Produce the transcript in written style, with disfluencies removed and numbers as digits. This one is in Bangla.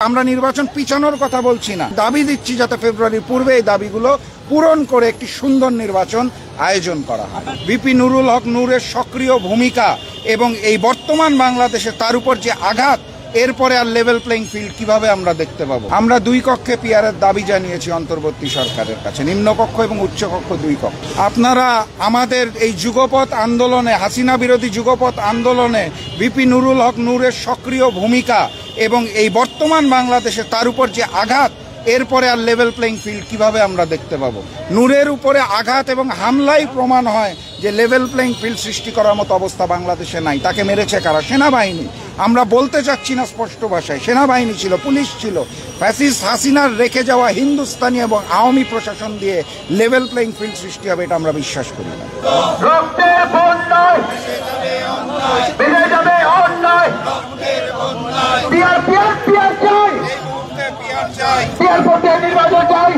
আমরা নির্বাচন পিছানোর কথা বলছি না, দাবি দিচ্ছি যাতে ফেব্রুয়ারির পূর্বে এই দাবিগুলো পূরণ করে একটি সুন্দর নির্বাচন আয়োজন করা হয়। ভিপি নুরুল হক নূরের সক্রিয় ভূমিকা এবং এই বর্তমান বাংলাদেশে তার উপর যে আঘাত, এরপরে আর লেভেল প্লেইং ফিল্ড কিভাবে আমরা দেখতে পাবো? আমরা 2 কক্ষে পিআরের দাবি জানিয়েছি অন্তর্বর্তী সরকারের কাছে, নিম্নকক্ষ এবং উচ্চকক্ষ 2 কক্ষ। আপনারা আমাদের এই যুগপৎ আন্দোলনে, হাসিনা বিরোধী যুগপৎ আন্দোলনে ভিপি নুরুল হক নূরের সক্রিয় ভূমিকা এবং এই বর্তমান বাংলাদেশে তার উপর যে আঘাত, এরপরে আর লেভেল প্লেইং ফিল্ড কিভাবে আমরা দেখতে পাবো? নূরের উপরে আঘাত এবং হামলাই প্রমাণ হয় যে লেভেল প্লেইং ফিল্ড সৃষ্টি করার মতো অবস্থা বাংলাদেশে নাই। তাকে মেরেছে কারা? সেনাবাহিনী। আমরা বলতে চাচ্ছি না স্পষ্ট ভাষায়, সেনাবাহিনী ছিল, পুলিশ ছিল। ফ্যাসিস্ট হাসিনার রেখে যাওয়া হিন্দুস্তানি এবং আওয়ামী প্রশাসন দিয়ে লেভেল প্লেইং ফিল্ড সৃষ্টি হবে, এটা আমরা বিশ্বাস করি না। নির্বাচন চাই।